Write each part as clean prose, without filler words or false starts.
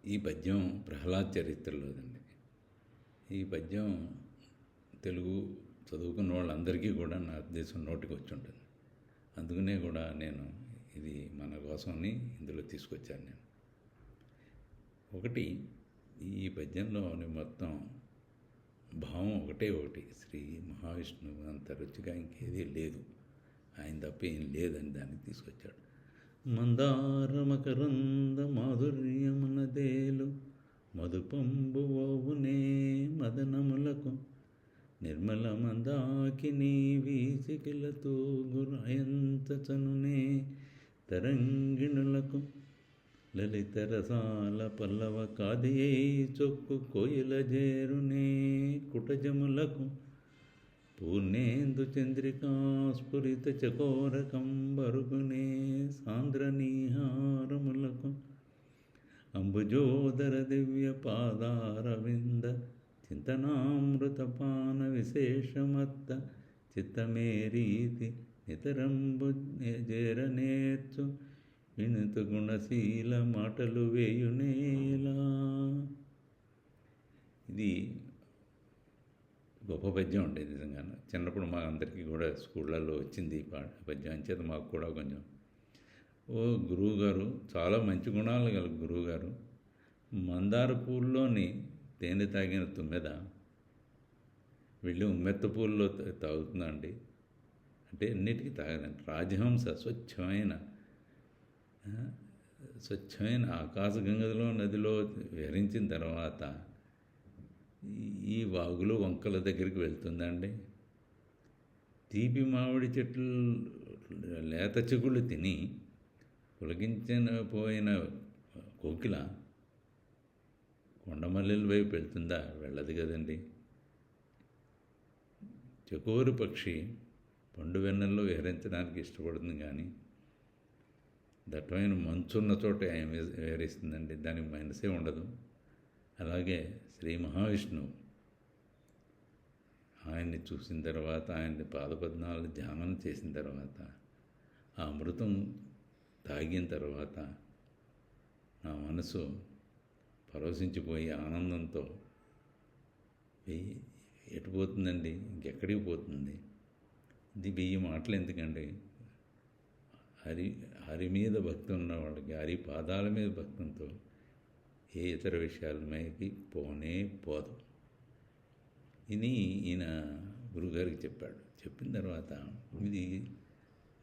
ఈ పద్యం ప్రహ్లాద్ చరిత్రలోదండి. ఈ పద్యం తెలుగు చదువుకున్న వాళ్ళందరికీ కూడా నా ఉద్దేశం నోటికి వచ్చి ఉంటుంది. అందుకనే కూడా నేను ఇది మన కోసమని ఇందులో తీసుకొచ్చాను. నేను ఒకటి ఈ పద్యంలోని మొత్తం భావం ఒకటి శ్రీ మహావిష్ణువు అంత రుచిగా ఇంకేదీ లేదు, ఆయన తప్ప ఏం లేదని దాన్ని తీసుకొచ్చాడు. మందార మకరంద మాధుర్యమునదేలు మధుపంబువవునే మదనములకు నిర్మల మందాకిని వీచికిలతో గురాయంత చనునే తరంగిణులకు లలిత రసాల పల్లవ కాదియే చొక్కు కోయిల జేరునే కుటజములకు పూర్ణేందు చంద్రికా స్ఫురిత చకోర కంబరుగునే సాంద్ర నీహారములకు అంబుజోదర దివ్య పాదారవింద చింతనామృతపాన విశేషమత్త చిత్తమేరీతి నితరంబు జేరనేర్చు వినుత గుణశీల మాటలు వేయునేలా. ఇది గొప్ప పద్యం ఉండేది నిజంగా. చిన్నప్పుడు మా అందరికీ కూడా స్కూళ్ళల్లో వచ్చింది ఈ పద్యం. అంచేత మాకు కూడా కొంచెం గురువుగారు చాలా మంచి గుణాలు గల గురువుగారు, మందార పూల్లోని తేనె తాగిన తుమ్మెద వెళ్ళి ఉమ్మెత్త పూల్లో తాగుతుందండి అంటే అన్నిటికీ తాగదండి. రాజహంస స్వచ్ఛమైన ఆకాశగంగలో నదిలో విహరించిన తర్వాత ఈ వాగులు వంకల దగ్గరికి వెళ్తుందండి. తీపి మామిడి చెట్లు లేత చిగుళ్ళు తిని పులకించిన పోయిన కోకిల కొండమల్లెల వైపు వెళ్తుందా? వెళ్ళదు కదండి. చకోరు పక్షి పండు వెన్నెల్లో విహరించడానికి ఇష్టపడుతుంది, కానీ దట్టమైన మంచున్న చోట విహరిస్తుందండి, దానికి మనసే ఉండదు. అలాగే శ్రీ మహావిష్ణువు ఆయన్ని చూసిన తర్వాత, ఆయన్ని పాదపద్మాలు ధ్యానం చేసిన తర్వాత, ఆ అమృతం తాగిన తర్వాత నా మనసు పరవశించిపోయి ఆనందంతో ఎటు పోతుందండి, ఇంకెక్కడికి పోతుంది? ఇది 1000 మాటలు ఎందుకండి? హరి మీద భక్తి ఉన్న వాళ్ళకి, హరి పాదాల మీద భక్తంతో ఏ ఇతర విషయాల మీదకి పోదు. ఇది ఈయన గురుగారికి చెప్పాడు. చెప్పిన తర్వాత ఇది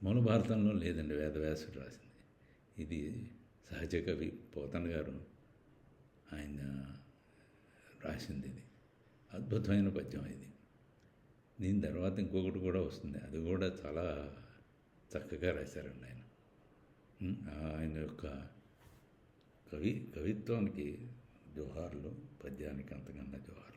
మూల భారతంలో లేదండి, వేదవ్యాసుడు రాసింది. ఇది సహజ కవి పోతన గారు ఆయన రాసింది. ఇది అద్భుతమైన పద్యం. ఇది దీని తర్వాత ఇంకొకటి కూడా వస్తుంది, అది కూడా చాలా చక్కగా రాశారండి ఆయన. ఆయన యొక్క కవిత్వానికి జోహార్లు, పద్యానికి అంతకన్నా జోహార్లు.